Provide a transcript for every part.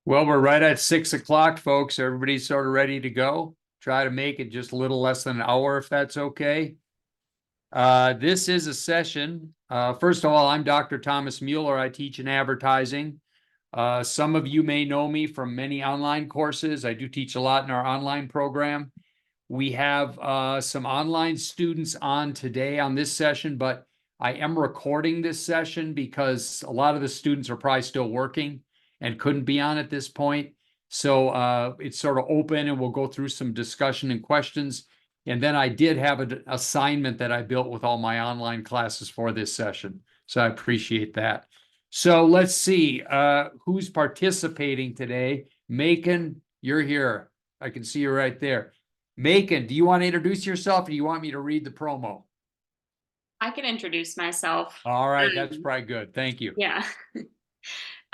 Well, we're right at 6 o'clock, folks. Everybody's sort of ready to go. Try to make it just a little less than an hour, if that's okay. This is a session. First of all, I'm Dr. Thomas Mueller. I teach in advertising. Some of you may know me from many online courses. I do teach a lot in our online program. We have some online students on today on this session, but I am recording this session because a lot of the students are probably still working and couldn't be on at this point. So it's sort of open and we'll go through some discussion and questions. And then I did have an assignment that I built with all my online classes for this session. So I appreciate that. So let's see who's participating today. Macon, you're here. I can see you right there. Macon, do you want to introduce yourself or do you want me to read the promo? I can introduce myself. All right, that's probably good. Thank you. Yeah.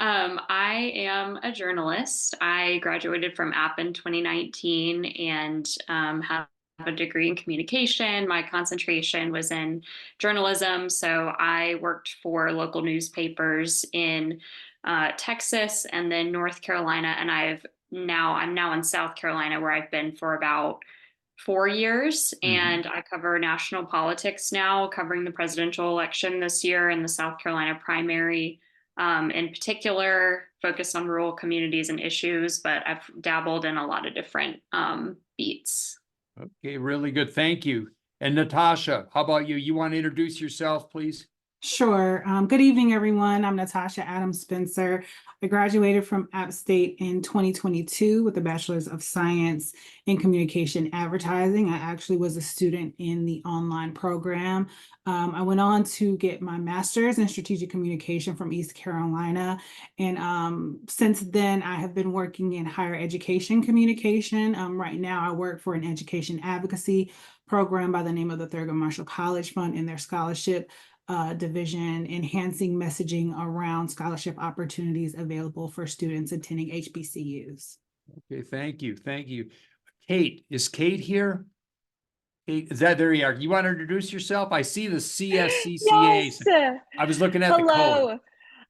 I am a journalist. I graduated from App in 2019 and have a degree in communication. My concentration was in journalism. So I worked for local newspapers in Texas and then North Carolina. And I'm now in South Carolina, where I've been for about 4 years, and I cover national politics now, covering the presidential election this year and the South Carolina primary, in particular, focused on rural communities and issues, but I've dabbled in a lot of different beats. Okay, really good. Thank you. And Natasha, how about you? You want to introduce yourself, please? Sure. Good evening, everyone. I'm Natasha Adams Spencer. I graduated from App State in 2022 with a Bachelor's of Science in Communication Advertising. I actually was a student in the online program. I went on to get my master's in strategic communication from East Carolina. And since then, I have been working in higher education communication. Right now, I work for an education advocacy program by the name of the Thurgood Marshall College Fund in their scholarship division, enhancing messaging around scholarship opportunities available for students attending HBCUs. Okay, thank you. Thank you. Kate, is Kate here? Kate, there you are. You want to introduce yourself? I see the CSCCA. Yes. I was looking at the Hello. code.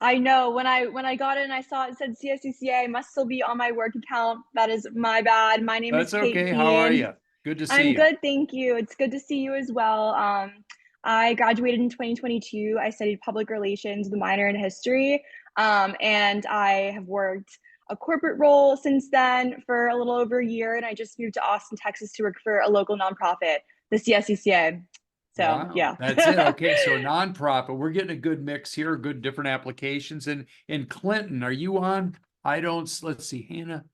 I know when I got in, I saw it said CSCCA. Must still be on my work account. That is my bad. My name That's is Kate okay. How are Kean. you? Good to see I'm you. good, thank you. It's good to see you as well. I graduated in 2022. I studied public relations with a minor in history, and I have worked a corporate role since then for a little over a year, and I just moved to Austin, Texas to work for a local nonprofit, the CSCCA. So, Wow, yeah. that's it. Okay, so a nonprofit. We're getting a good mix here, good different applications. And in Clinton, are you on? Let's see, Hannah.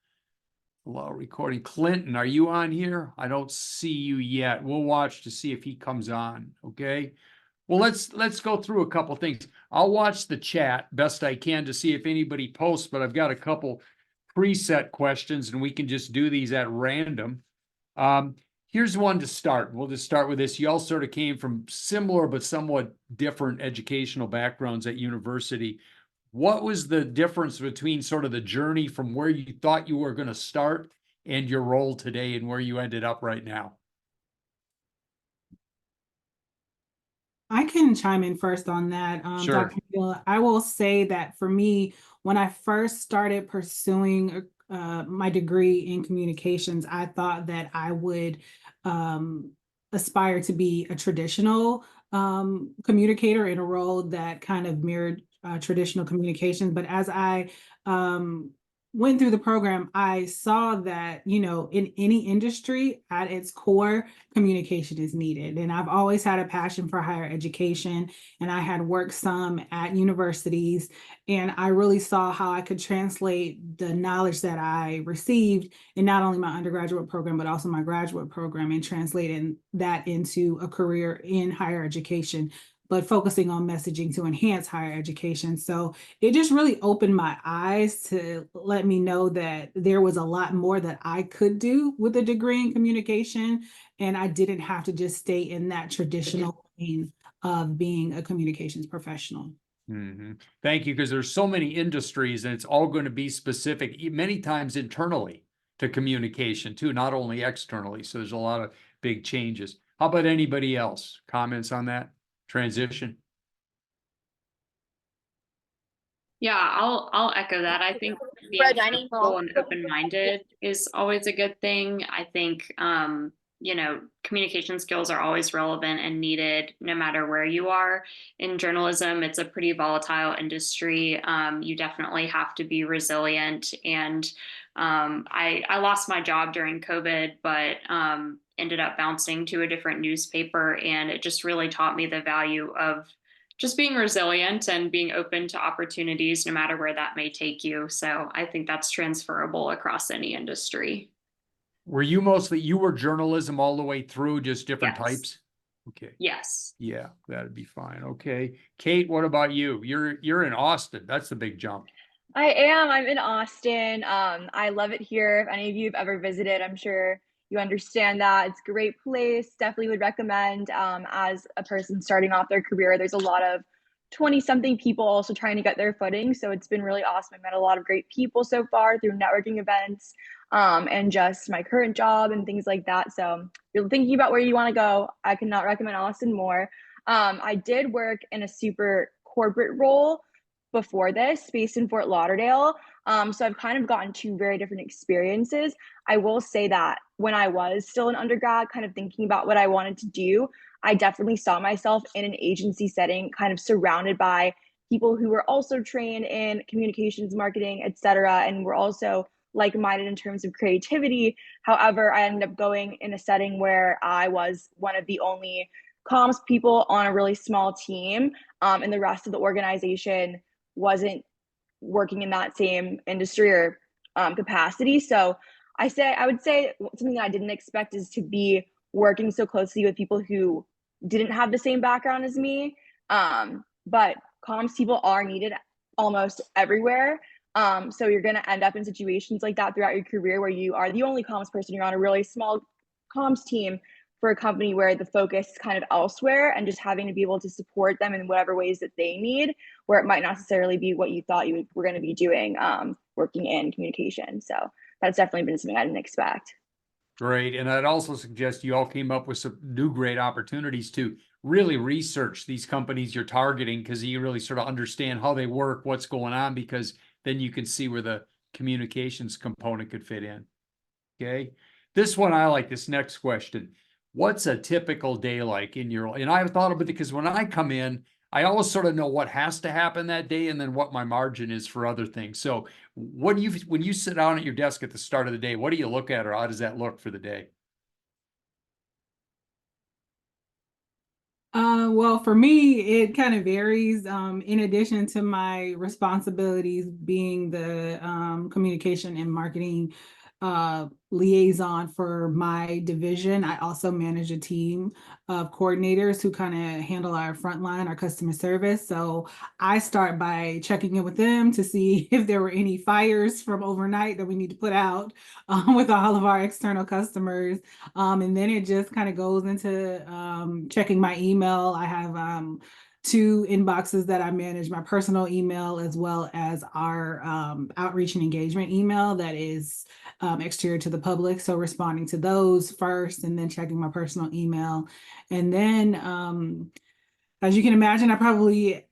Hello, recording. Clinton, are you on here? I don't see you yet. We'll watch to see if he comes on. Okay. Well, let's go through a couple things. I'll watch the chat best I can to see if anybody posts, but I've got a couple preset questions and we can just do these at random. Here's one to start. We'll just start with this. You all sort of came from similar but somewhat different educational backgrounds at university. What was the difference between sort of the journey from where you thought you were going to start and your role today and where you ended up right now? I can chime in first on that. Sure. Dr. Miller, I will say that for me, when I first started pursuing my degree in communications, I thought that I would aspire to be a traditional communicator in a role that kind of mirrored traditional communications. But as I went through the program, I saw that, in any industry at its core, communication is needed. And I've always had a passion for higher education, and I had worked some at universities, and I really saw how I could translate the knowledge that I received in not only my undergraduate program, but also my graduate program, and translating that into a career in higher education, but focusing on messaging to enhance higher education. So it just really opened my eyes to let me know that there was a lot more that I could do with a degree in communication. And I didn't have to just stay in that traditional lane of being a communications professional. Thank you, because there's so many industries and it's all going to be specific, many times internally to communication too, not only externally. So there's a lot of big changes. How about anybody else? Comments on that transition? Yeah, I'll echo that. I think being For a dining flexible hall. and open-minded is always a good thing. I think communication skills are always relevant and needed no matter where you are. In journalism, it's a pretty volatile industry. You definitely have to be resilient. And I lost my job during COVID, but ended up bouncing to a different newspaper, and it just really taught me the value of just being resilient and being open to opportunities no matter where that may take you. So I think that's transferable across any industry. Were you were journalism all the way through, just different Yes. types? Okay. Yes. Yeah, that'd be fine. Okay. Kate, what about you? You're in Austin. That's the big jump. I am. I'm in Austin. I love it here. If any of you have ever visited, I'm sure you understand that. It's a great place. Definitely would recommend as a person starting off their career. There's a lot of 20-something people also trying to get their footing. So it's been really awesome. I've met a lot of great people so far through networking events and just my current job and things like that. So if you're thinking about where you want to go, I cannot recommend Austin more. I did work in a super corporate role before this, based in Fort Lauderdale. So I've kind of gotten two very different experiences. I will say that when I was still an undergrad, kind of thinking about what I wanted to do, I definitely saw myself in an agency setting, kind of surrounded by people who were also trained in communications, marketing, et cetera, and were also like-minded in terms of creativity. However, I ended up going in a setting where I was one of the only comms people on a really small team, and the rest of the organization wasn't working in that same industry or capacity. So I would say something that I didn't expect is to be working so closely with people who didn't have the same background as me. But comms people are needed almost everywhere. So you're going to end up in situations like that throughout your career where you are the only comms person. You're on a really small comms team for a company where the focus is kind of elsewhere, and just having to be able to support them in whatever ways that they need, where it might not necessarily be what you thought you were going to be doing working in communication. So that's definitely been something I didn't expect. Great. And I'd also suggest you all came up with some new great opportunities to really research these companies you're targeting, because you really sort of understand how they work, what's going on, because then you can see where the communications component could fit in. Okay. This one, I like this next question. What's a typical day like in your, and I've thought of it because when I come in, I always sort of know what has to happen that day and then what my margin is for other things. So what do you, when you sit down at your desk at the start of the day, what do you look at, or how does that look for the day? Well, for me, it kind of varies. In addition to my responsibilities being the communication and marketing liaison for my division, I also manage a team of coordinators who kind of handle our frontline, our customer service. So I start by checking in with them to see if there were any fires from overnight that we need to put out with all of our external customers. And then it just kind of goes into checking my email. I have two inboxes that I manage, my personal email as well as our outreach and engagement email that is exterior to the public. So responding to those first and then checking my personal email. And then as you can imagine, I probably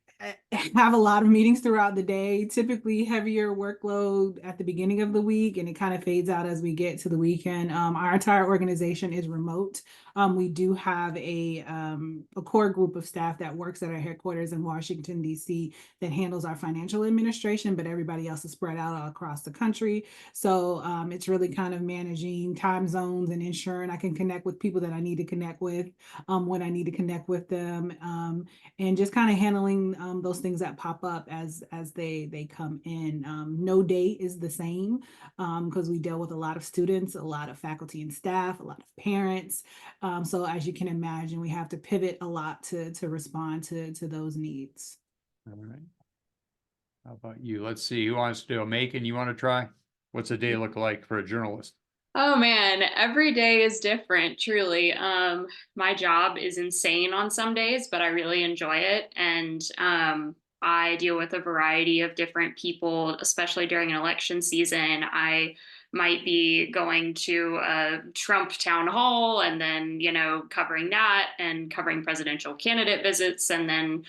have a lot of meetings throughout the day, typically heavier workload at the beginning of the week, and it kind of fades out as we get to the weekend. Our entire organization is remote. We do have a core group of staff that works at our headquarters in Washington, D.C. that handles our financial administration, but everybody else is spread out all across the country. So it's really kind of managing time zones and ensuring I can connect with people that I need to connect with when I need to connect with them, and just kind of handling those things that pop up as they come in. No day is the same because we deal with a lot of students, a lot of faculty and staff, a lot of parents. So as you can imagine, we have to pivot a lot to respond to those needs. All right. How about you? Let's see. Who wants to do a Macon? You want to try? What's a day look like for a journalist? Oh man, every day is different, truly. My job is insane on some days, but I really enjoy it. And I deal with a variety of different people, especially during an election season. I might be going to a Trump town hall and then, covering that and covering presidential candidate visits, and then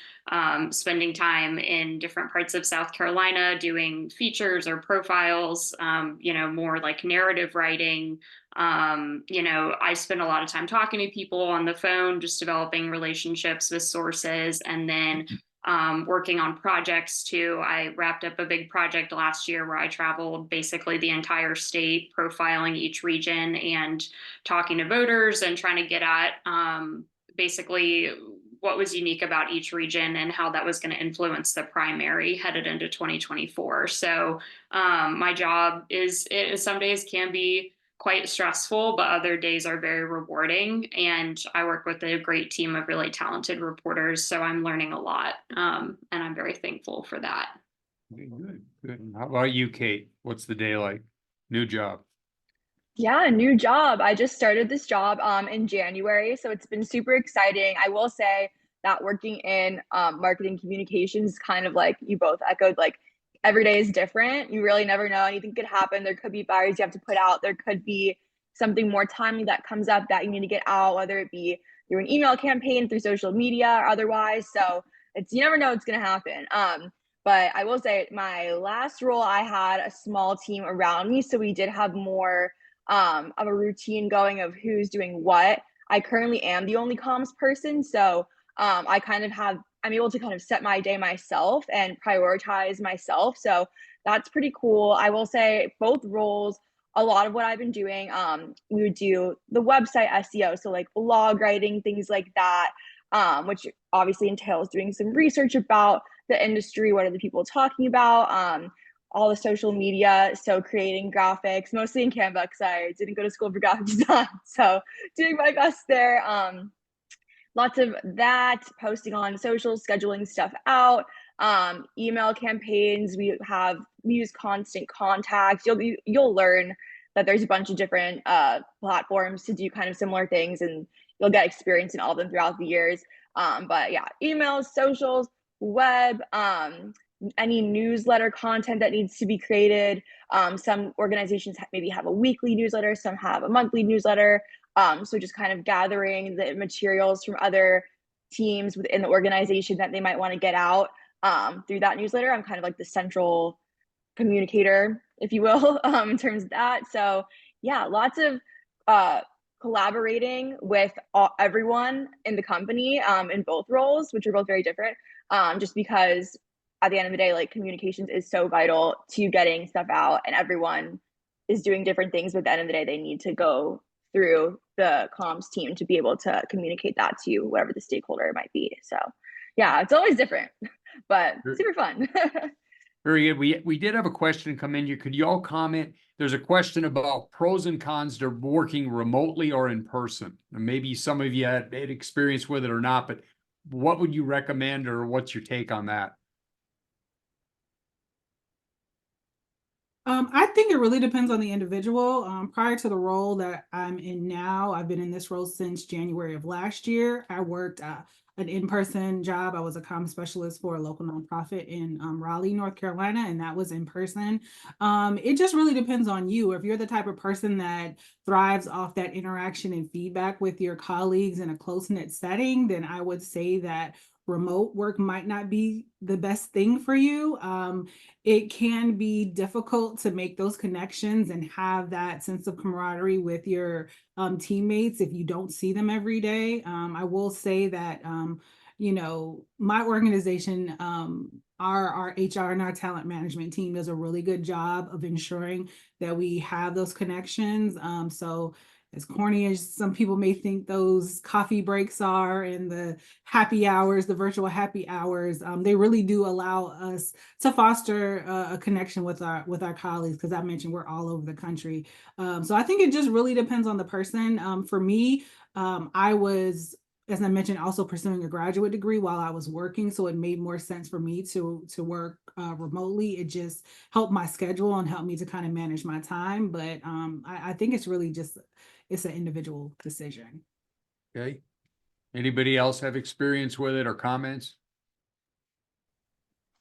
spending time in different parts of South Carolina doing features or profiles, more like narrative writing. I spend a lot of time talking to people on the phone, just developing relationships with sources, and then working on projects too. I wrapped up a big project last year where I traveled basically the entire state, profiling each region and talking to voters and trying to get at basically what was unique about each region and how that was going to influence the primary headed into 2024. So my job some days can be quite stressful, but other days are very rewarding. And I work with a great team of really talented reporters, so I'm learning a lot, and I'm very thankful for that. Good, good. And how about you, Kate? What's the day like? New job. Yeah, new job. I just started this job in January, so it's been super exciting. I will say that working in marketing communications, kind of like you both echoed, like every day is different. You really never know. Anything could happen. There could be fires you have to put out. There could be something more timely that comes up that you need to get out, whether it be through an email campaign, through social media, or otherwise. So you never know what's going to happen. But I will say my last role, I had a small team around me, so we did have more of a routine going of who's doing what. I currently am the only comms person, so I'm able to kind of set my day myself and prioritize myself. So that's pretty cool. I will say both roles, a lot of what I've been doing, we would do the website SEO, so like blog writing, things like that, which obviously entails doing some research about the industry, what are the people talking about, all the social media, so creating graphics, mostly in Canva because I didn't go to school for graphic design, so doing my best there. Lots of that, posting on social, scheduling stuff out, email campaigns. We use Constant Contact. You'll learn that there's a bunch of different platforms to do kind of similar things, and you'll get experience in all of them throughout the years. But yeah, emails, socials, web, any newsletter content that needs to be created. Some organizations maybe have a weekly newsletter, some have a monthly newsletter. So just kind of gathering the materials from other teams within the organization that they might want to get out through that newsletter. I'm kind of like the central communicator, if you will, in terms of that. So yeah, lots of collaborating with everyone in the company in both roles, which are both very different, just because at the end of the day, like communications is so vital to getting stuff out, and everyone is doing different things, but at the end of the day, they need to go through the comms team to be able to communicate that to whatever the stakeholder might be. So yeah, it's always different, but super fun. Very good. We did have a question come in here. Could you all comment? There's a question about pros and cons to working remotely or in person. And maybe some of you had experience with it or not, but what would you recommend, or what's your take on that? I think it really depends on the individual. Prior to the role that I'm in now, I've been in this role since January of last year. I worked an in-person job. I was a comm specialist for a local nonprofit in Raleigh, North Carolina, and that was in person. It just really depends on you. If you're the type of person that thrives off that interaction and feedback with your colleagues in a close-knit setting, then I would say that remote work might not be the best thing for you. It can be difficult to make those connections and have that sense of camaraderie with your teammates if you don't see them every day. I will say that, my organization, our HR and our talent management team does a really good job of ensuring that we have those connections. So as corny as some people may think those coffee breaks are and the happy hours, the virtual happy hours, they really do allow us to foster a connection with our colleagues, because I mentioned we're all over the country. So I think it just really depends on the person. For me, I was, as I mentioned, also pursuing a graduate degree while I was working, so it made more sense for me to work remotely. It just helped my schedule and helped me to kind of manage my time. But I think it's really just, it's an individual decision. Okay. Anybody else have experience with it or comments?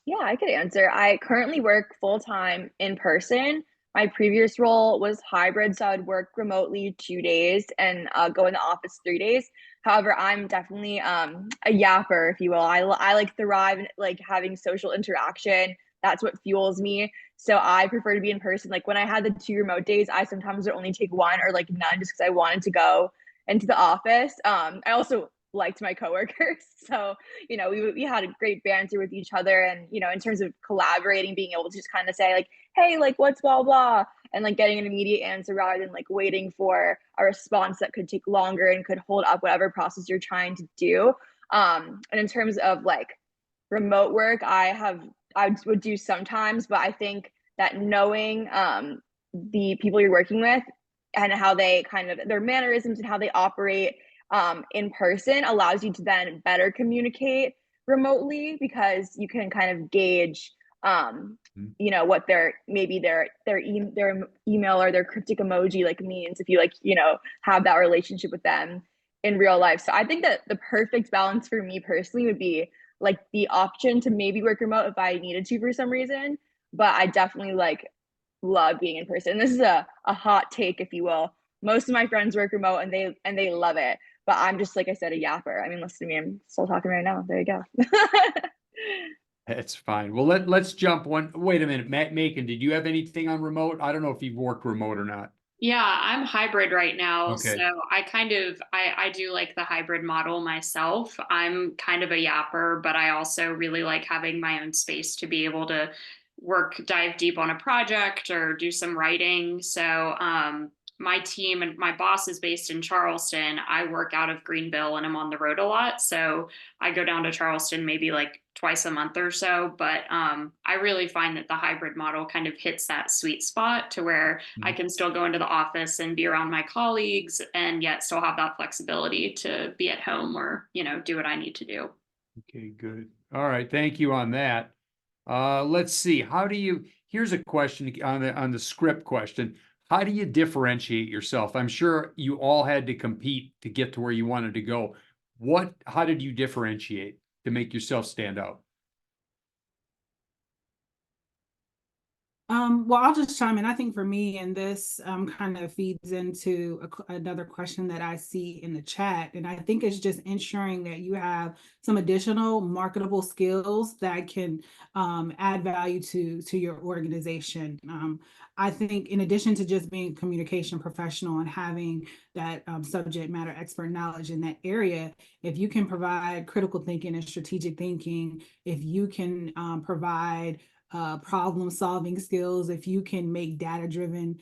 Yeah, I could answer. I currently work full-time in person. My previous role was hybrid, so I would work remotely 2 days and go in the office 3 days. However, I'm definitely a yapper, if you will. I like thrive in like having social interaction. That's what fuels me. So I prefer to be in person. Like when I had the 2 remote days, I sometimes would only take one or like none just because I wanted to go into the office. I also liked my coworkers, so we had a great banter with each other, and in terms of collaborating, being able to just kind of say like, hey, like what's blah blah, and like getting an immediate answer rather than like waiting for a response that could take longer and could hold up whatever process you're trying to do. And in terms of like remote work, I would do sometimes, but I think that knowing the people you're working with and how they kind of their mannerisms and how they operate in person allows you to then better communicate remotely, because you can kind of gauge what their maybe their email or their cryptic emoji like means if you like have that relationship with them in real life. So I think that the perfect balance for me personally would be like the option to maybe work remote if I needed to for some reason, but I definitely like love being in person. This is a hot take, if you will. Most of my friends work remote and they love it, but I'm just, like I said, a yapper. I mean, listen to me, I'm still talking right now. There you go. That's fine. Well, let's jump one. Wait a minute, Macon, did you have anything on remote? I don't know if you've worked remote or not. Yeah, I'm hybrid right now. Okay. So I do like the hybrid model myself. I'm kind of a yapper, but I also really like having my own space to be able to dive deep on a project or do some writing. So my team and my boss is based in Charleston. I work out of Greenville and I'm on the road a lot. So I go down to Charleston maybe like twice a month or so. But I really find that the hybrid model kind of hits that sweet spot to where I can still go into the office and be around my colleagues and yet still have that flexibility to be at home or, do what I need to do. Okay, good. All right, thank you on that. Let's see. Here's a question on the script question. How do you differentiate yourself? I'm sure you all had to compete to get to where you wanted to go. How did you differentiate to make yourself stand out? Well, I'll just chime in. I think for me, and this kind of feeds into another question that I see in the chat, and I think it's just ensuring that you have some additional marketable skills that can add value to your organization. I think in addition to just being a communication professional and having that subject matter expert knowledge in that area, if you can provide critical thinking and strategic thinking, if you can provide problem solving skills, if you can make data-driven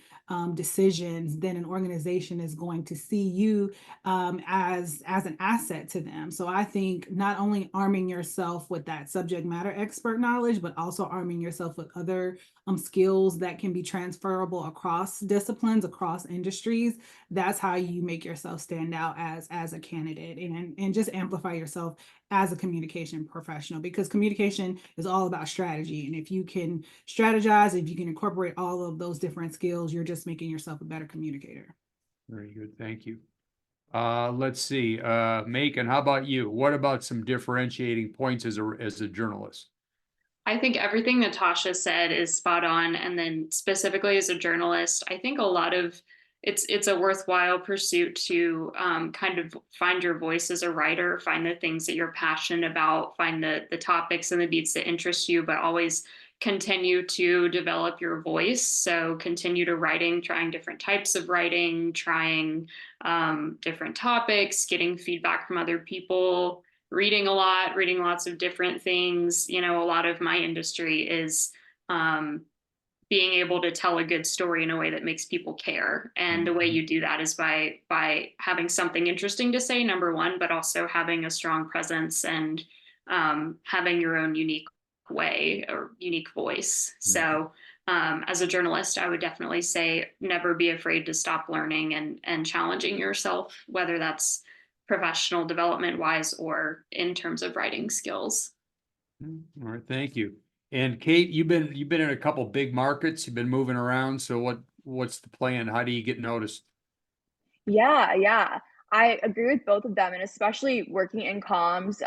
decisions, then an organization is going to see you as an asset to them. So I think not only arming yourself with that subject matter expert knowledge, but also arming yourself with other skills that can be transferable across disciplines, across industries. That's how you make yourself stand out as a candidate, and just amplify yourself as a communication professional, because communication is all about strategy. And if you can strategize, if you can incorporate all of those different skills, you're just making yourself a better communicator. Very good. Thank you. Let's see. Macon, how about you? What about some differentiating points as a journalist? I think everything that Tasha said is spot on. And then specifically as a journalist, I think a lot of it's a worthwhile pursuit to kind of find your voice as a writer, find the things that you're passionate about, find the topics and the beats that interest you, but always continue to develop your voice. So continue to writing, trying different types of writing, trying different topics, getting feedback from other people, reading a lot, reading lots of different things. A lot of my industry is being able to tell a good story in a way that makes people care. And the way you do that is by having something interesting to say, number one, but also having a strong presence and having your own unique way or unique voice. So as a journalist, I would definitely say never be afraid to stop learning and challenging yourself, whether that's professional development wise or in terms of writing skills. All right, thank you. And Kate, you've been in a couple big markets. You've been moving around. So what's the plan? How do you get noticed? Yeah. I agree with both of them, and especially working in comms,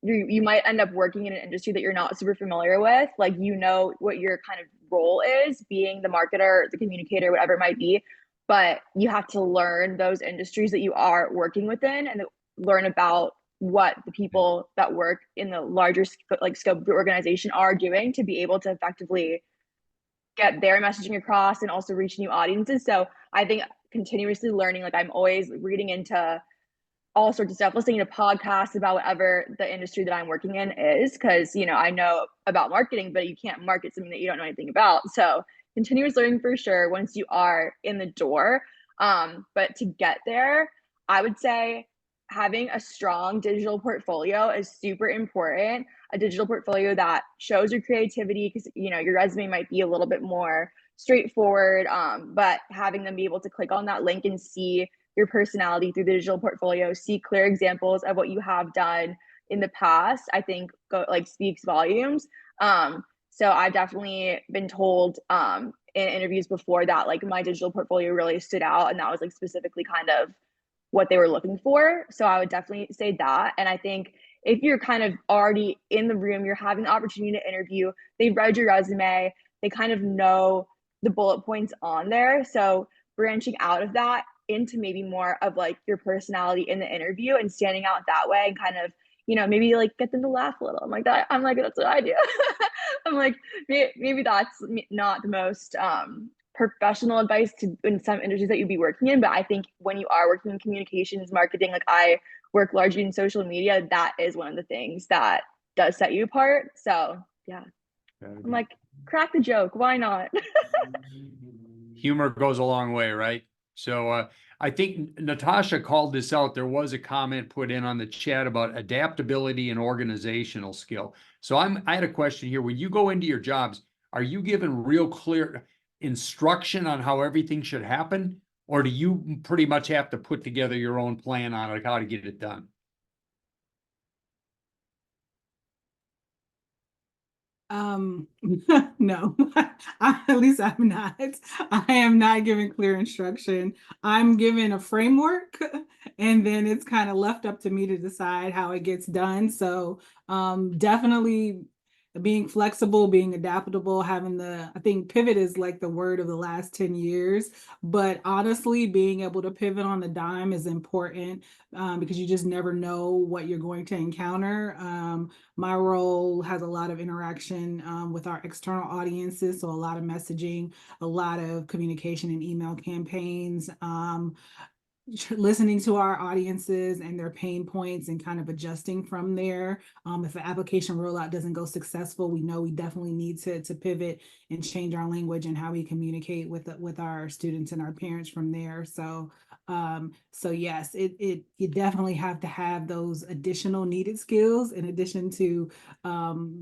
you might end up working in an industry that you're not super familiar with. Like, what your kind of role is, being the marketer, the communicator, whatever it might be. But you have to learn those industries that you are working within and learn about what the people that work in the larger scope of the organization are doing to be able to effectively get their messaging across and also reach new audiences. So I think continuously learning, like I'm always reading into all sorts of stuff, listening to podcasts about whatever the industry that I'm working in is, because, you know, I know about marketing, but you can't market something that you don't know anything about. So continuous learning for sure once you are in the door. But to get there, I would say having a strong digital portfolio is super important. A digital portfolio that shows your creativity, because, you know, your resume might be a little bit more straightforward, but having them be able to click on that link and see your personality through the digital portfolio, see clear examples of what you have done in the past, I think speaks volumes. So I've definitely been told in interviews before that like my digital portfolio really stood out, and that was like specifically kind of what they were looking for. So I would definitely say that. And I think if you're kind of already in the room, you're having the opportunity to interview, they've read your resume, they kind of know the bullet points on there. So branching out of that into maybe more of like your personality in the interview and standing out that way and kind of, you know, maybe like get them to laugh a little. I'm like, that's what I do. I'm like, maybe that's not the most professional advice to in some industries that you'd be working in, but I think when you are working in communications, marketing, like I work largely in social media, that is one of the things that does set you apart. So yeah, I'm like, crack the joke, why not? Humor goes a long way, right? So I think Natasha called this out. There was a comment put in on the chat about adaptability and organizational skill. So I had a question here. When you go into your jobs, are you given real clear instruction on how everything should happen? Or do you pretty much have to put together your own plan on how to get it done? No, at least I'm not. I am not given clear instruction. I'm given a framework and then it's kind of left up to me to decide how it gets done. So definitely being flexible, being adaptable, having I think pivot is like the word of the last 10 years, but honestly, being able to pivot on the dime is important because you just never know what you're going to encounter. My role has a lot of interaction with our external audiences, so a lot of messaging, a lot of communication and email campaigns, listening to our audiences and their pain points and kind of adjusting from there. If an application rollout doesn't go successful, we know we definitely need to pivot and change our language and how we communicate with our students and our parents from there. So yes, you definitely have to have those additional needed skills in addition to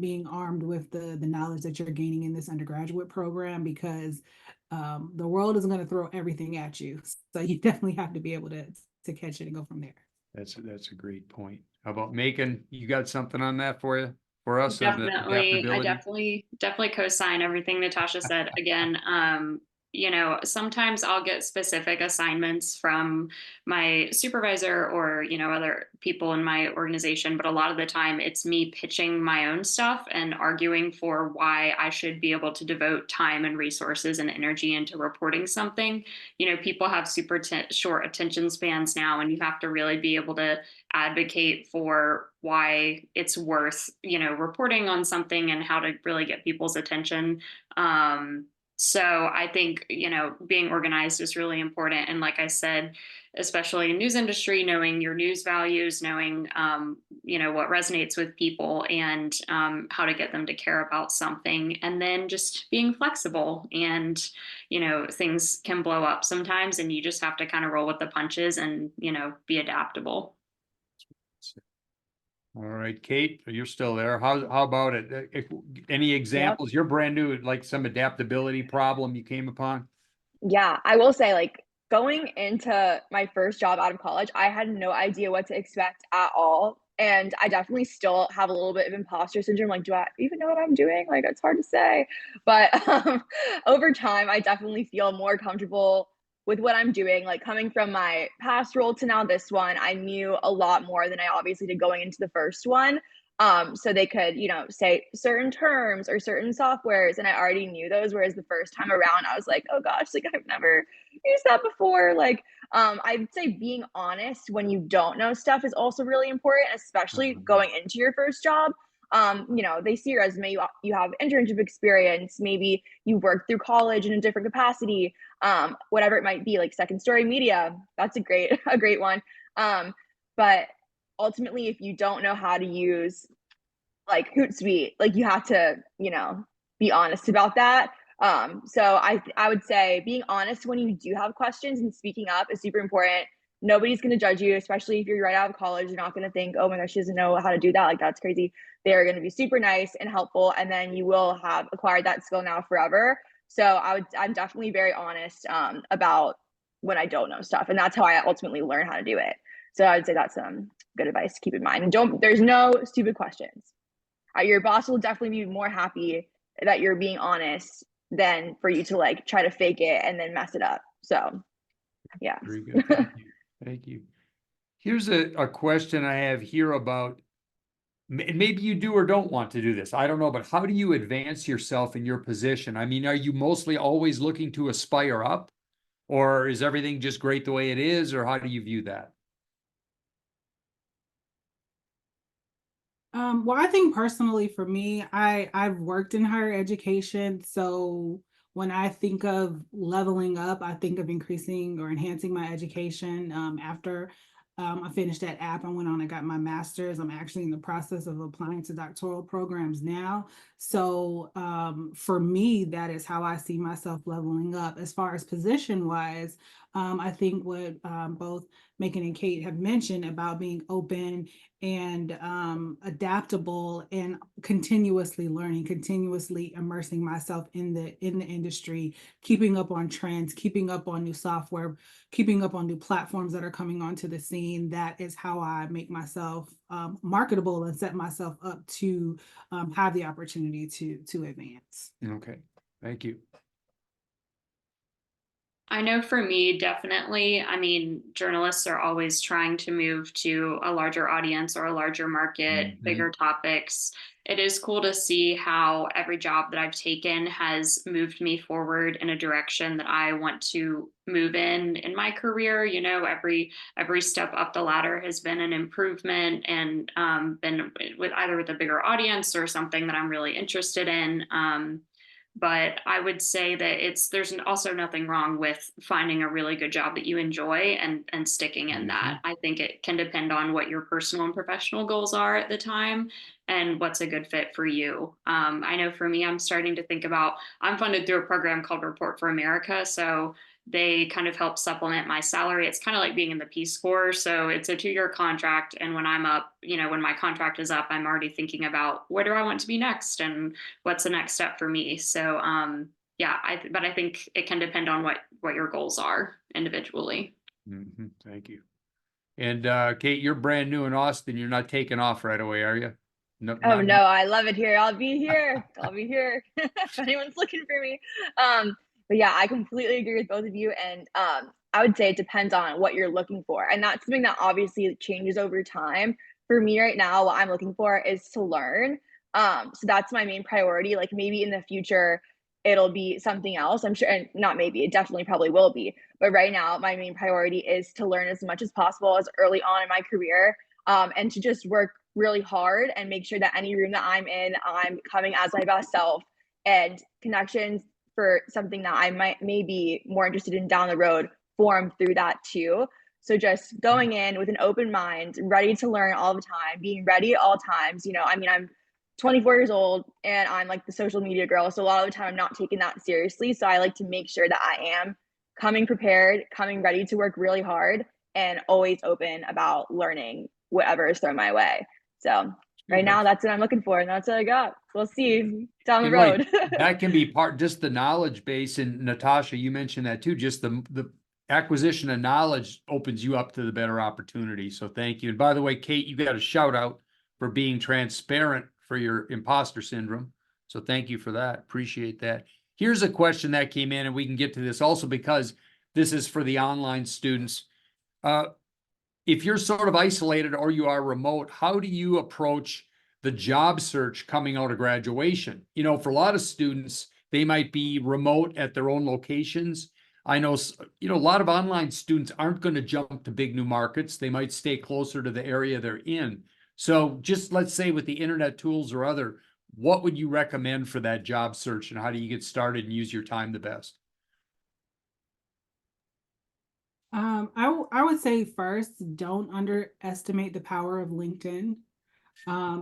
being armed with the knowledge that you're gaining in this undergraduate program, because the world is going to throw everything at you. So you definitely have to be able to catch it and go from there. That's a great point. How about Macon? You got something on that for us? Definitely. I definitely co-sign everything Natasha said. Again, you know, sometimes I'll get specific assignments from my supervisor or, you know, other people in my organization, but a lot of the time it's me pitching my own stuff and arguing for why I should be able to devote time and resources and energy into reporting something. You know, people have super short attention spans now, and you have to really be able to advocate for why it's worth, you know, reporting on something and how to really get people's attention. So I think, you know, being organized is really important. And like I said, especially in news industry, knowing your news values, knowing, you know, what resonates with people and how to get them to care about something. And then just being flexible, and, you know, things can blow up sometimes and you just have to kind of roll with the punches and, you know, be adaptable. All right, Kate, you're still there. How about it? Any examples? Yep. You're brand new, like some adaptability problem you came upon? Yeah, I will say, like, going into my first job out of college, I had no idea what to expect at all. And I definitely still have a little bit of imposter syndrome. Like, do I even know what I'm doing? Like, it's hard to say. But over time, I definitely feel more comfortable with what I'm doing. Like, coming from my past role to now this one, I knew a lot more than I obviously did going into the first one. So they could, say certain terms or certain softwares, and I already knew those. Whereas the first time around, I was like, oh gosh, like I've never used that before. Like, I'd say being honest when you don't know stuff is also really important, especially going into your first job. They see your resume, you have internship experience, maybe you work through college in a different capacity, whatever it might be, like second story media. That's a great one. But ultimately, if you don't know how to use like Hootsuite, like you have to, be honest about that. So I would say being honest when you do have questions and speaking up is super important. Nobody's going to judge you, especially if you're right out of college. You're not going to think, oh my gosh, she doesn't know how to do that. Like, that's crazy. They're going to be super nice and helpful. And then you will have acquired that skill now forever. So I'm definitely very honest about when I don't know stuff. And that's how I ultimately learn how to do it. So I would say that's good advice to keep in mind. And there's no stupid questions. Your boss will definitely be more happy that you're being honest than for you to like try to fake it and then mess it up. So yeah. Very good. Thank you. Thank you. Here's a question I have here about, maybe you do or don't want to do this. I don't know, but how do you advance yourself in your position? I mean, are you mostly always looking to aspire up, or is everything just great the way it is, or how do you view that? Well, I think personally for me, I've worked in higher education. So when I think of leveling up, I think of increasing or enhancing my education. After I finished that app, I went on and got my master's. I'm actually in the process of applying to doctoral programs now. So for me, that is how I see myself leveling up. As far as position wise, I think what both Macon and Kate have mentioned about being open and adaptable and continuously learning, continuously immersing myself in the industry, keeping up on trends, keeping up on new software, keeping up on new platforms that are coming onto the scene. That is how I make myself marketable and set myself up to have the opportunity to advance. Okay, thank you. I know for me, definitely, I mean, journalists are always trying to move to a larger audience or a larger market, bigger topics. It is cool to see how every job that I've taken has moved me forward in a direction that I want to move in my career. Every step up the ladder has been an improvement and been with either with a bigger audience or something that I'm really interested in. But I would say that there's also nothing wrong with finding a really good job that you enjoy and sticking in that. I think it can depend on what your personal and professional goals are at the time and what's a good fit for you. I know for me, I'm starting to think about, I'm funded through a program called Report for America. So they kind of help supplement my salary. It's kind of like being in the Peace Corps. So it's a 2-year contract. And when I'm up, when my contract is up, I'm already thinking about where do I want to be next and what's the next step for me. So but I think it can depend on what your goals are individually. Thank you. And Kate, you're brand new in Austin. You're not taking off right away, are you? No, I love it here. I'll be here. If anyone's looking for me. But yeah, I completely agree with both of you. And I would say it depends on what you're looking for. And that's something that obviously changes over time. For me right now, what I'm looking for is to learn. So that's my main priority. Like maybe in the future, it'll be something else. I'm sure, and not maybe, it definitely probably will be. But right now, my main priority is to learn as much as possible as early on in my career, and to just work really hard and make sure that any room that I'm in, I'm coming as my best self, and connections for something that I may be more interested in down the road form through that too. So just going in with an open mind, ready to learn all the time, being ready at all times. I'm 24 years old and I'm like the social media girl. So a lot of the time I'm not taking that seriously. So I like to make sure that I am coming prepared, coming ready to work really hard, and always open about learning whatever is thrown my way. So right now, that's what I'm looking for, and that's what I got. We'll see down the road. Right. That can be just the knowledge base. And Natasha, you mentioned that too. Just the acquisition of knowledge opens you up to the better opportunity. So thank you. And by the way, Kate, you got a shout out for being transparent for your imposter syndrome. So thank you for that. Appreciate that. Here's a question that came in, and we can get to this also because this is for the online students. If you're sort of isolated or you are remote, how do you approach the job search coming out of graduation. You know, for a lot of students, they might be remote at their own locations. I know, you know, a lot of online students aren't going to jump to big new markets. They might stay closer to the area they're in. So just let's say with the internet tools or other, what would you recommend for that job search, and how do you get started and use your time the best? I would say first, don't underestimate the power of LinkedIn.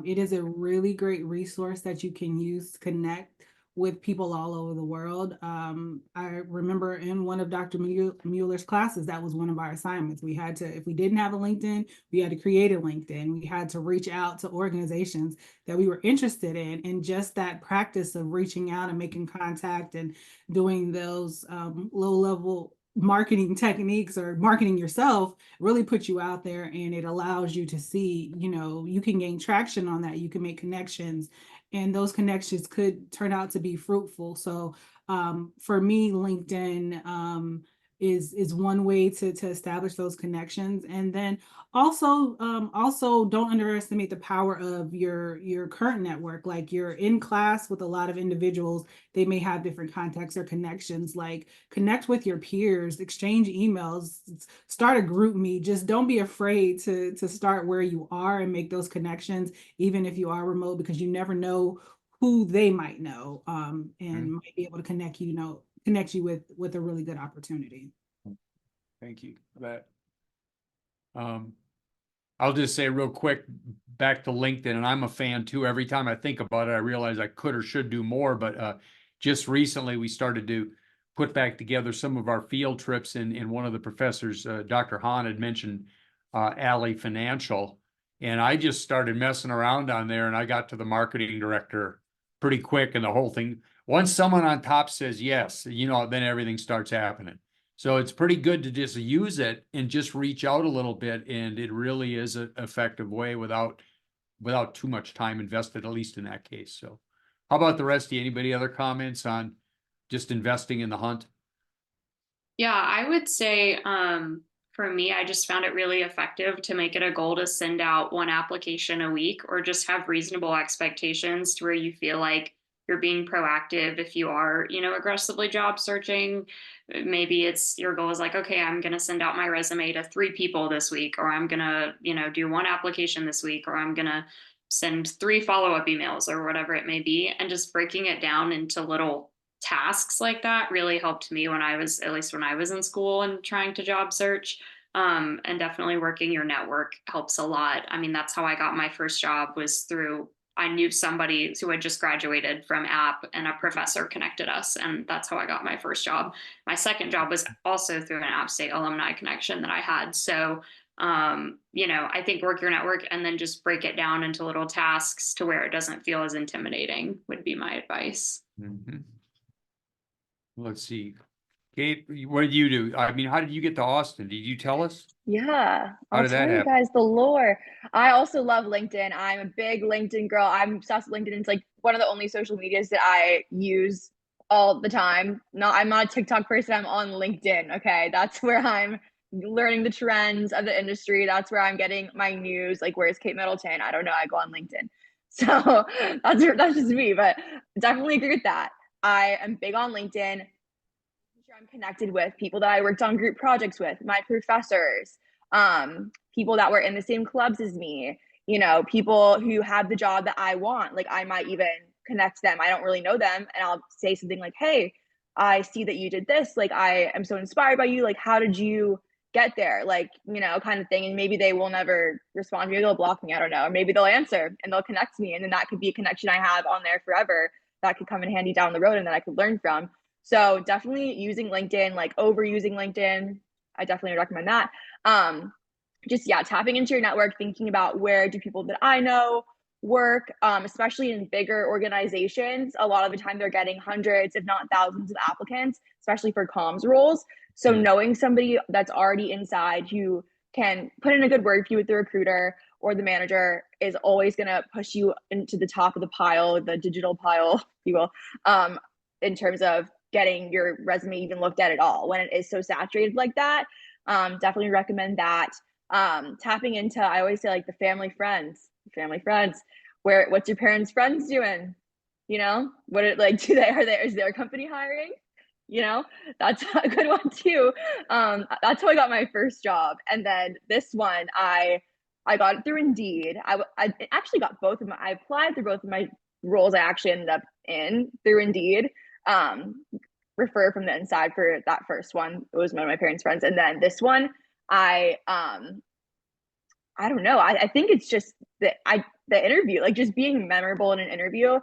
It is a really great resource that you can use to connect with people all over the world. I remember in one of Dr. Mueller's classes, that was one of our assignments. We had to, if we didn't have a LinkedIn, we had to create a LinkedIn. We had to reach out to organizations that we were interested in. And just that practice of reaching out and making contact and doing those low-level marketing techniques or marketing yourself really put you out there, and it allows you to see, you know, you can gain traction on that. You can make connections, and those connections could turn out to be fruitful. So for me, LinkedIn is one way to establish those connections. And then also don't underestimate the power of your current network. Like, you're in class with a lot of individuals, they may have different contacts or connections. Like, connect with your peers, exchange emails, start a group meet. Just don't be afraid to start where you are and make those connections, even if you are remote, because you never know who they might know, and might be able to connect you with a really good opportunity. Thank you for that. I'll just say real quick, back to LinkedIn, and I'm a fan too. Every time I think about it, I realize I could or should do more, but just recently we started to put back together some of our field trips, and one of the professors, Dr. Hahn, had mentioned Alley Financial, and I just started messing around on there, and I got to the marketing director pretty quick, and the whole thing, once someone on top says yes, you know, then everything starts happening. So it's pretty good to just use it and just reach out a little bit, and it really is an effective way without too much time invested, at least in that case. So how about the rest of you? Anybody other comments on just investing in the hunt? Yeah, I would say for me, I just found it really effective to make it a goal to send out one application a week, or just have reasonable expectations to where you feel like you're being proactive if you are, you know, aggressively job searching. Maybe it's your goal is like, okay, I'm going to send out my resume to 3 people this week, or I'm going to, you know, do 1 application this week, or I'm going to send 3 follow-up emails, or whatever it may be. And just breaking it down into little tasks like that really helped me when I was, at least when I was in school and trying to job search. And definitely working your network helps a lot. I mean, that's how I got my first job, was through, I knew somebody who had just graduated from App, and a professor connected us, and that's how I got my first job. My second job was also through an App State alumni connection that I had. So, you know, I think work your network and then just break it down into little tasks to where it doesn't feel as intimidating would be my advice. Mm-hmm. Let's see. Kate, what did you do? I mean, how did you get to Austin? Did you tell us? Yeah, How I'll did that tell you happen? guys the lore. I also love LinkedIn. I'm a big LinkedIn girl. I'm obsessed with LinkedIn. It's like one of the only social medias that I use all the time. No, I'm not a TikTok person. I'm on LinkedIn. Okay, that's where I'm learning the trends of the industry. That's where I'm getting my news. Like, where's Kate Middleton? I don't know. I go on LinkedIn. So that's just me, but definitely agree with that. I am big on LinkedIn. I'm connected with people that I worked on group projects with, my professors, people that were in the same clubs as me, you know, people who have the job that I want. Like, I might even connect them. I don't really know them, and I'll say something like, hey, I see that you did this. Like, I am so inspired by you. Like, how did you get there? Like, you know, kind of thing. And maybe they will never respond. Maybe they'll block me. I don't know. Or maybe they'll answer and they'll connect me. And then that could be a connection I have on there forever that could come in handy down the road and that I could learn from. So definitely using LinkedIn, like overusing LinkedIn, I definitely recommend that. Just, yeah, tapping into your network, thinking about where do people that I know work, especially in bigger organizations. A lot of the time they're getting hundreds, if not thousands of applicants, especially for comms roles. So knowing somebody that's already inside who can put in a good word for you with the recruiter or the manager is always going to push you into the top of the pile, the digital pile, if you will, in terms of getting your resume even looked at all when it is so saturated like that. Definitely recommend that. Tapping into, I always say, like, the family friends. what's your parents' friends doing? You know, what it like, is their company hiring? You know, that's a good one too. That's how I got my first job. And then this one, I got it through Indeed. I actually got I applied through both of my roles I actually ended up in through Indeed. Refer from the inside for that first one. It was one of my parents' friends. And then this one, I don't know. I think it's just the interview, like just being memorable in an interview.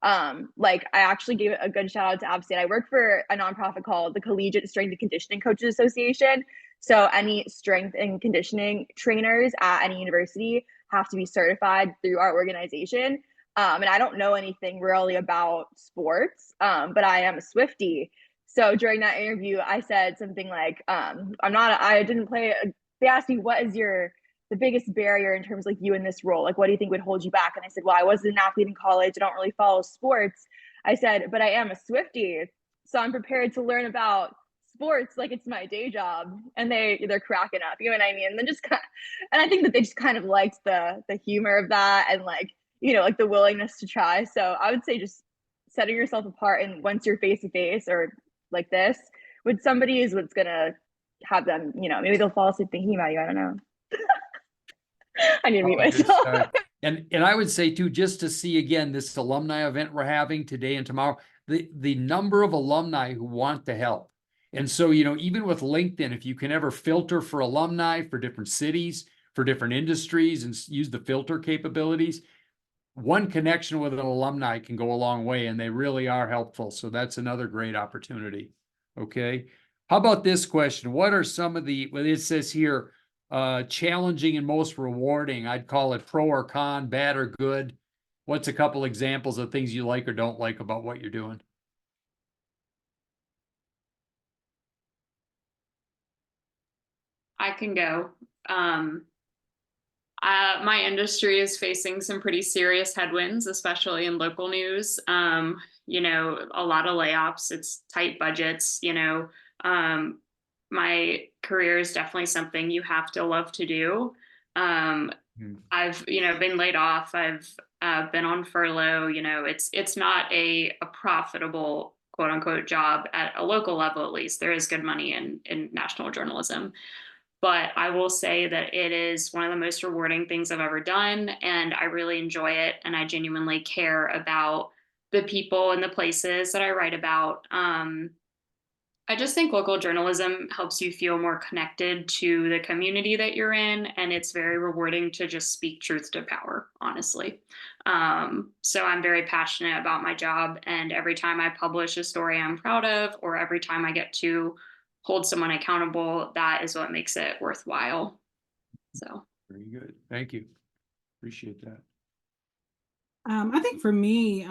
Like I actually gave a good shout out to App State. I work for a nonprofit called the Collegiate Strength and Conditioning Coaches Association. So any strength and conditioning trainers at any university have to be certified through our organization. And I don't know anything really about sports, but I am a Swiftie. So during that interview, I said something like, I didn't play. They asked me, what is the biggest barrier in terms of like you in this role? Like, what do you think would hold you back? And I said, well, I wasn't an athlete in college. I don't really follow sports. I said, but I am a Swiftie. So I'm prepared to learn about sports like it's my day job. And they're cracking up, you know what I mean? And then just kind of, and I think that they just kind of liked the humor of that and like, you know, like the willingness to try. So I would say just setting yourself apart, and once you're face to face or like this with somebody is what's gonna have them, you know, maybe they'll fall asleep thinking about you. I don't know. I need to mute myself. And I would say too, just to see again, this alumni event we're having today and tomorrow, the number of alumni who want to help. And so, you know, even with LinkedIn, if you can ever filter for alumni for different cities, for different industries, and use the filter capabilities, one connection with an alumni can go a long way, and they really are helpful. So that's another great opportunity. Okay. How about this question? What are some of well, it says here, challenging and most rewarding? I'd call it pro or con, bad or good. What's a couple examples of things you like or don't like about what you're doing? I can go. My industry is facing some pretty serious headwinds, especially in local news. You know, a lot of layoffs, it's tight budgets, you know. My career is definitely something you have to love to do. I've, you know, been laid off. I've been on furlough. You know, it's not a profitable quote unquote job at a local level. At least there is good money in national journalism. But I will say that it is one of the most rewarding things I've ever done, and I really enjoy it, and I genuinely care about the people and the places that I write about. I just think local journalism helps you feel more connected to the community that you're in, and it's very rewarding to just speak truth to power, honestly. So I'm very passionate about my job, and every time I publish a story I'm proud of, or every time I get to hold someone accountable, that is what makes it worthwhile. So very good. Thank you. Appreciate that. I think for me,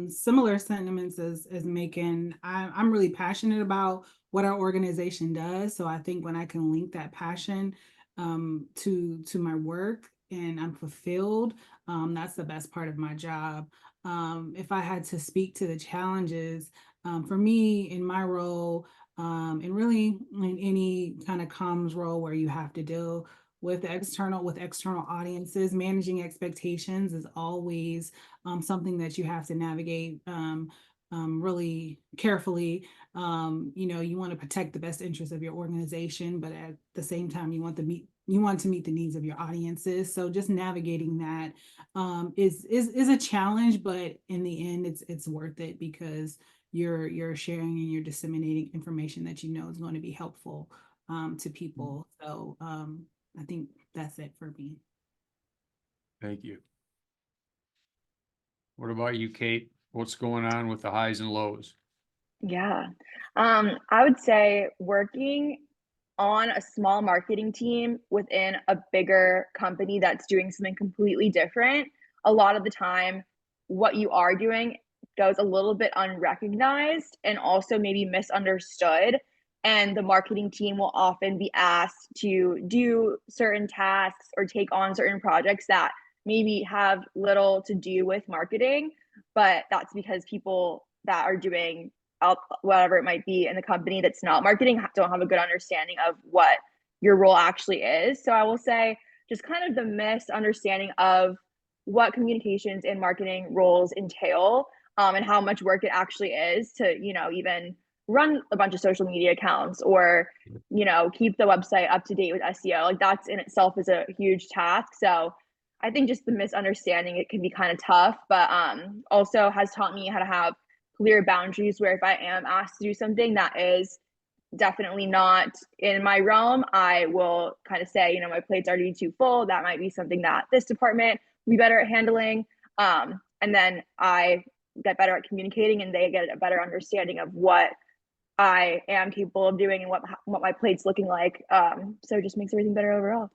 similar sentiments as Macon. I'm really passionate about what our organization does. So I think when I can link that passion to my work and I'm fulfilled, that's the best part of my job. If I had to speak to the challenges, for me in my role, and really in any kind of comms role where you have to deal with external audiences, managing expectations is always something that you have to navigate really carefully. You know, you want to protect the best interests of your organization, but at the same time, you want to meet the needs of your audiences. So just navigating that is a challenge, but in the end, it's worth it because you're sharing and you're disseminating information that you know is going to be helpful to people. So I think that's it for me. Thank you. What about you, Kate? What's going on with the highs and lows? Yeah. I would say working on a small marketing team within a bigger company that's doing something completely different, a lot of the time, what you are doing goes a little bit unrecognized and also maybe misunderstood. And the marketing team will often be asked to do certain tasks or take on certain projects that maybe have little to do with marketing, but that's because people that are doing whatever it might be in the company that's not marketing don't have a good understanding of what your role actually is. So I will say just kind of the misunderstanding of what communications and marketing roles entail, and how much work it actually is to, you know, even run a bunch of social media accounts or, you know, keep the website up to date with SEO. Like that's in itself is a huge task. So I think just the misunderstanding, it can be kind of tough, but also has taught me how to have clear boundaries where if I am asked to do something that is definitely not in my realm, I will kind of say, you know, my plate's already too full. That might be something that this department will be better at handling. And then I get better at communicating and they get a better understanding of what I am capable of doing and what my plate's looking like. So it just makes everything better overall.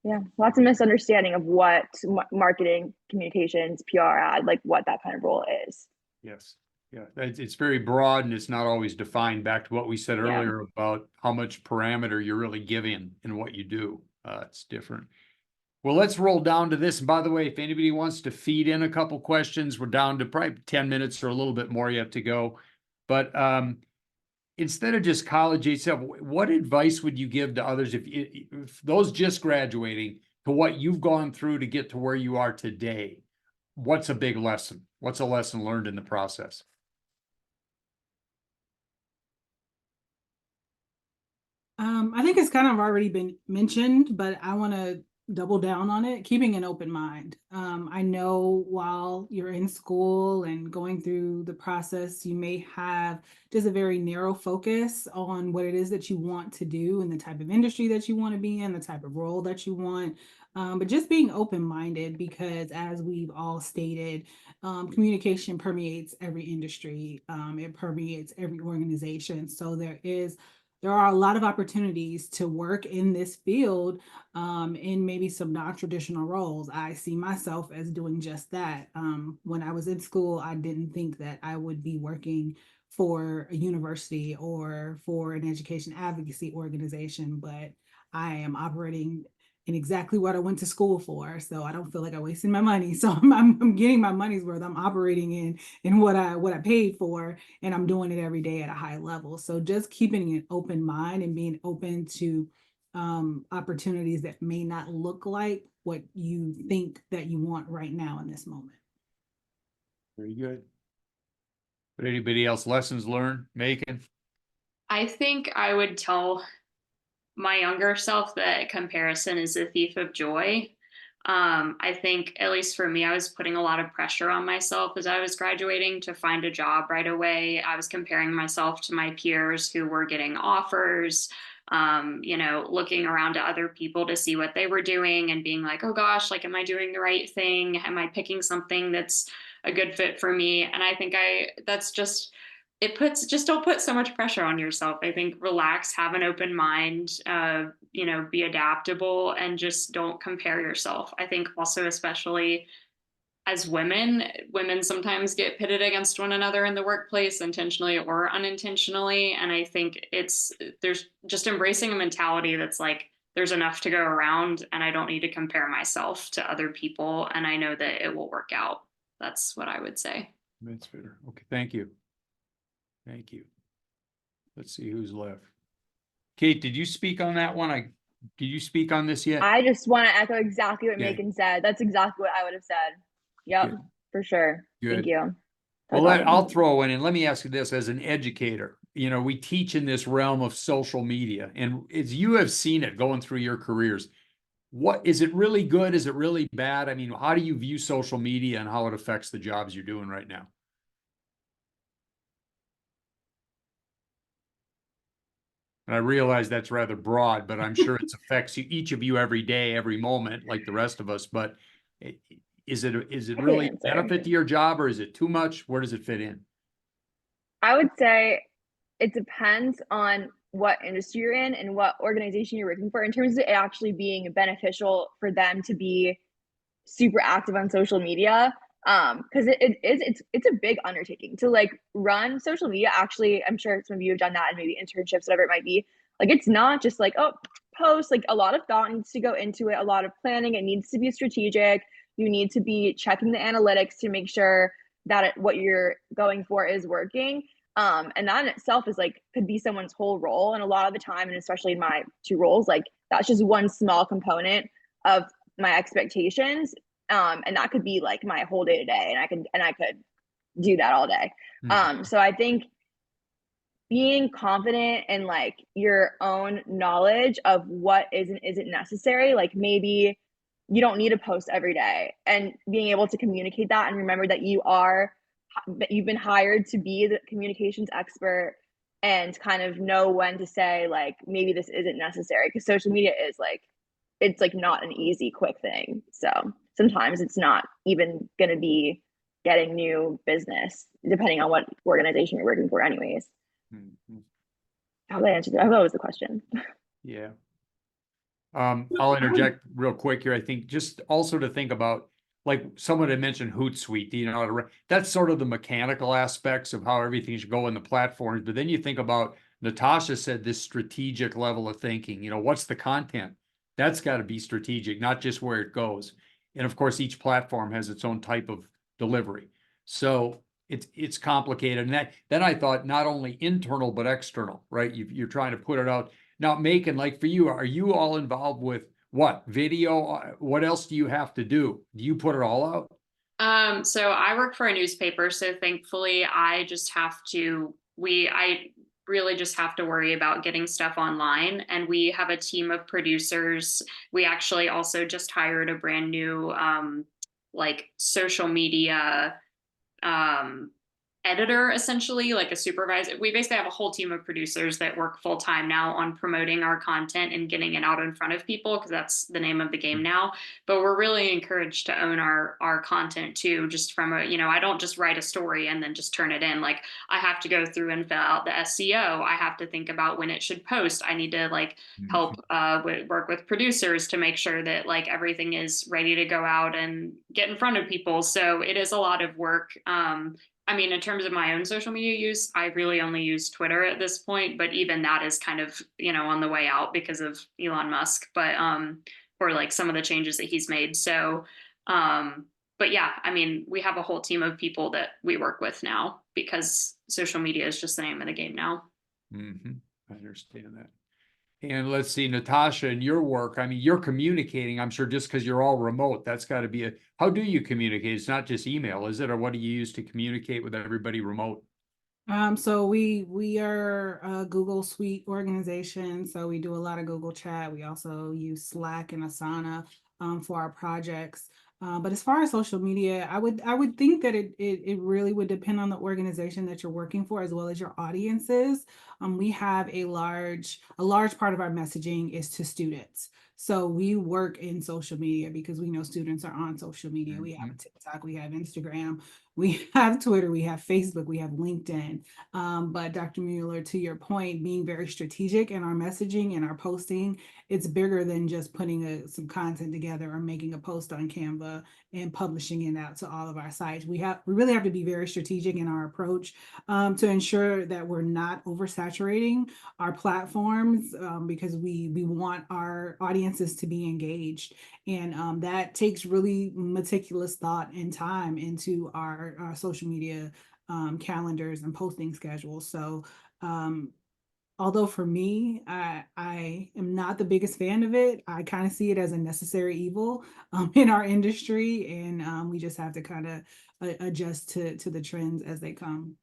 Yeah, lots of misunderstanding of what marketing, communications, PR, ad, like what that kind of role is. Yes. Yeah, it's very broad and it's not always defined, back to what we said Yeah. earlier about how much parameter you're really giving in what you do. It's different. Well, let's roll down to this. And by the way, if anybody wants to feed in a couple questions, we're down to probably 10 minutes or a little bit more yet to go. But instead of just college itself, what advice would you give to others if those just graduating, to what you've gone through to get to where you are today? What's a big lesson? What's a lesson learned in the process? I think it's kind of already been mentioned, but I want to double down on it, keeping an open mind. I know while you're in school and going through the process, you may have just a very narrow focus on what it is that you want to do and the type of industry that you want to be in, the type of role that you want. But just being open-minded, because as we've all stated, communication permeates every industry. It permeates every organization. So there are a lot of opportunities to work in this field in maybe some non-traditional roles. I see myself as doing just that. When I was in school, I didn't think that I would be working for a university or for an education advocacy organization, but I am operating in exactly what I went to school for. So I don't feel like I wasted my money. So I'm getting my money's worth. I'm operating in what I paid for, and I'm doing it every day at a high level. So just keeping an open mind and being open to opportunities that may not look like what you think that you want right now in this moment. Very good. But anybody else, lessons learned, Macon? I think I would tell my younger self that comparison is a thief of joy. I think, at least for me, I was putting a lot of pressure on myself as I was graduating to find a job right away. I was comparing myself to my peers who were getting offers, you know, looking around to other people to see what they were doing and being like, oh gosh, like, am I doing the right thing? Am I picking something that's a good fit for me? And I think that's just, don't put so much pressure on yourself. I think relax, have an open mind, you know, be adaptable, and just don't compare yourself. I think also, especially as women sometimes get pitted against one another in the workplace, intentionally or unintentionally. And I think there's just embracing a mentality that's like, there's enough to go around and I don't need to compare myself to other people. And I know that it will work out. That's what I would say. That's fair. Okay, thank you. Thank you. Let's see who's left. Kate, did you speak on that one? Did you speak on this yet? I just want to echo exactly what Okay. Macon said. That's exactly what I would have said. Yep, Good. for sure. Good. Thank you. Well, That's awesome. I'll throw in, and let me ask you this as an educator. You know, we teach in this realm of social media, and as you have seen it going through your careers, what is it really good? Is it really bad? I mean, how do you view social media and how it affects the jobs you're doing right now? And I realize that's rather broad, but I'm sure it affects each of you every day, every moment, like the rest of us. But is it really a benefit to your job, or is it too much? Where does it fit in? I would say it depends on what industry you're in and what organization you're working for, in terms of it actually being beneficial for them to be super active on social media. Because it's a big undertaking to like run social media. Actually, I'm sure some of you have done that and maybe internships, whatever it might be. Like, it's not just like, oh, post. Like, a lot of thought needs to go into it, a lot of planning. It needs to be strategic. You need to be checking the analytics to make sure that what you're going for is working. And that in itself is like, could be someone's whole role. And a lot of the time, and especially in my two roles, like, that's just one small component of my expectations. And that could be like my whole day to day, and I could do that all day. Mhm. So I think being confident in like your own knowledge of what isn't necessary, like maybe you don't need to post every day, and being able to communicate that and remember that you've been hired to be the communications expert, and kind of know when to say like maybe this isn't necessary, because social media is like, it's like not an easy quick thing. So sometimes it's not even going to be getting new business depending on what organization you're working for anyways. Mhm. How did I answer that? I hope that was the question. Yeah. I'll interject real quick here. I think just also to think about, like someone had mentioned Hootsuite, you know, that's sort of the mechanical aspects of how everything should go in the platforms. But then you think about, Natasha said, this strategic level of thinking, you know, what's the content? That's got to be strategic, not just where it goes. And of course, each platform has its own type of delivery. So it's complicated. And then I thought not only internal, but external, right? You're trying to put it out. Now, Macon, like for you, are you all involved with what? Video? What else do you have to do? Do you put it all out? So I work for a newspaper, so thankfully I really just have to worry about getting stuff online, and we have a team of producers. We actually also just hired a brand new like social media um editor, essentially like a supervisor. We basically have a whole team of producers that work full time now on promoting our content and getting it out in front of people, because that's the name of the game now. But we're really encouraged to own our content too, just from a, I don't just write a story and then just turn it in. Like, I have to go through and fill out the SEO. I have to think about when it should post. I need to like help work with producers to make sure that like everything is ready to go out and get in front of people. So it is a lot of work. I mean, in terms of my own social media use, I really only use Twitter at this point, but even that is kind of, on the way out because of Elon Musk, but or like some of the changes that he's made. So but yeah, I mean, we have a whole team of people that we work with now because social media is just the name of the game now. I understand that. And let's see, Natasha, in your work, I mean, you're communicating, I'm sure, just because you're all remote. That's got to be how do you communicate? It's not just email, is it? Or what do you use to communicate with everybody remote? So we are a Google Suite organization, so we do a lot of Google Chat. We also use Slack and Asana for our projects. But as far as social media, I would think that it really would depend on the organization that you're working for as well as your audiences. We have a large part of our messaging is to students. So we work in social media because we know students are on social media. We have TikTok, we have Instagram, we have Twitter, we have Facebook, we have LinkedIn. But Dr. Mueller, to your point, being very strategic in our messaging and our posting, it's bigger than just putting some content together or making a post on Canva and publishing it out to all of our sites. We really have to be very strategic in our approach to ensure that we're not oversaturating our platforms because we want our audiences to be engaged. And that takes really meticulous thought and time into our social media calendars and posting schedules. So although for me, I am not the biggest fan of it, I kind of see it as a necessary evil in our industry. And we just have to kind of adjust to the trends as they come.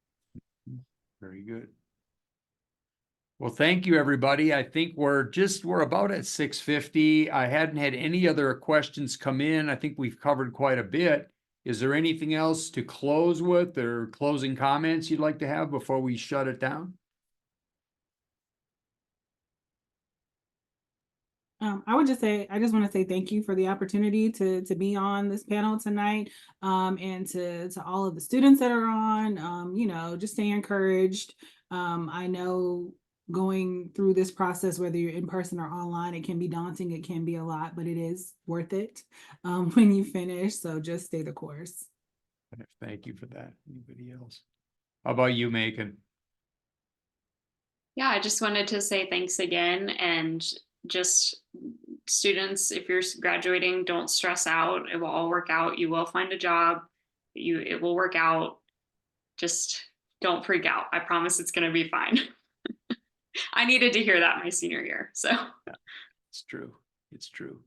Very good. Well, thank you, everybody. I think we're about at 6:50. I hadn't had any other questions come in. I think we've covered quite a bit. Is there anything else to close with or closing comments you'd like to have before we shut it down? I would just say, I just want to say thank you for the opportunity to be on this panel tonight, and to all of the students that are on, just stay encouraged. I know going through this process, whether you're in person or online, it can be daunting, it can be a lot, but it is worth it when you finish. So just stay the course. Thank you for that. Anybody else? How about you, Macon? Yeah, I just wanted to say thanks again, and just students, if you're graduating, don't stress out. It will all work out. You will find a job. It will work out. Just don't freak out. I promise it's going to be fine. I needed to hear that my senior year. So yeah, it's true. It's true.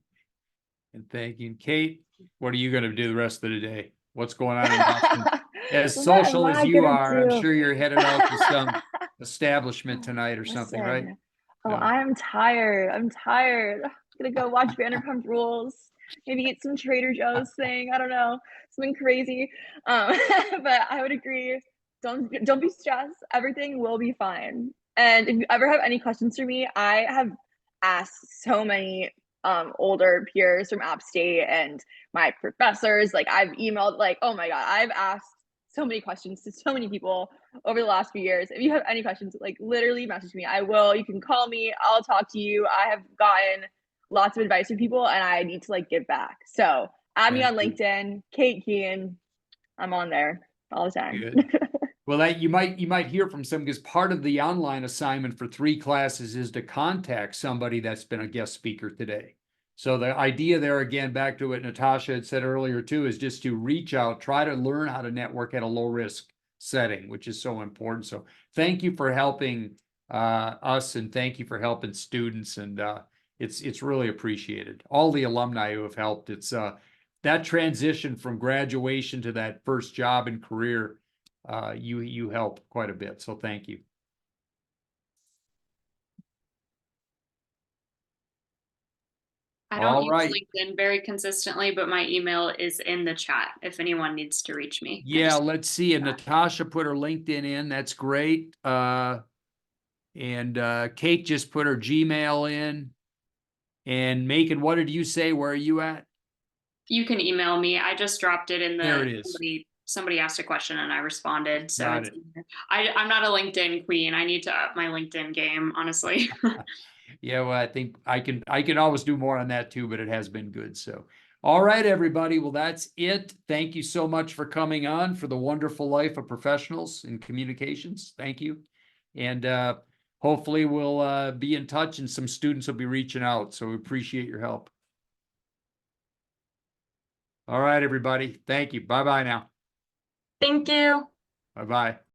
And thank you. Kate, what are you gonna do the rest of the day? What's going on in Boston? As What social am as I you gonna are, I'm do? sure you're headed out to some establishment tonight or something, right? Listen, Oh, No. I'm tired. I'm tired. Gonna go watch Vanderpump Rules. Maybe eat some Trader Joe's thing. I don't know, something crazy. But I would agree. Don't be stressed. Everything will be fine. And if you ever have any questions for me, I have asked so many older peers from App State and my professors. Like I've emailed, like, oh my God, I've asked so many questions to so many people over the last few years. If you have any questions, like literally message me. I will. You can call me. I'll talk to you. I have gotten lots of advice from people and I need to like give back. So add me on Thank you. LinkedIn, Kate Kean. I'm on there all the time. Good. Well, that you might hear from some, because part of the online assignment for 3 classes is to contact somebody that's been a guest speaker today. So the idea there, again, back to what Natasha had said earlier too, is just to reach out, try to learn how to network at a low risk setting, which is so important. So thank you for helping us, and thank you for helping students, and it's really appreciated. All the alumni who have helped. It's that transition from graduation to that first job and career. You help quite a bit, so thank you. I don't All use right. LinkedIn very consistently, but my email is in the chat if anyone needs to reach me. Yeah, let's see. And Natasha put her LinkedIn in. That's great. And Kate just put her Gmail in. And Macon, what did you say? Where are you at? You can email me. I just dropped it in There the it is. somebody asked a question and I responded. So Got it's it. in there. I'm not a LinkedIn queen. I need to up my LinkedIn game, honestly. Yeah, well, I think I can always do more on that too, but it has been good. So, all right, everybody. Well, that's it. Thank you so much for coming on for the wonderful life of professionals in communications. Thank you. And hopefully we'll be in touch, and some students will be reaching out. So we appreciate your help. All right, everybody. Thank you. Bye-bye now. Thank you. Bye-bye.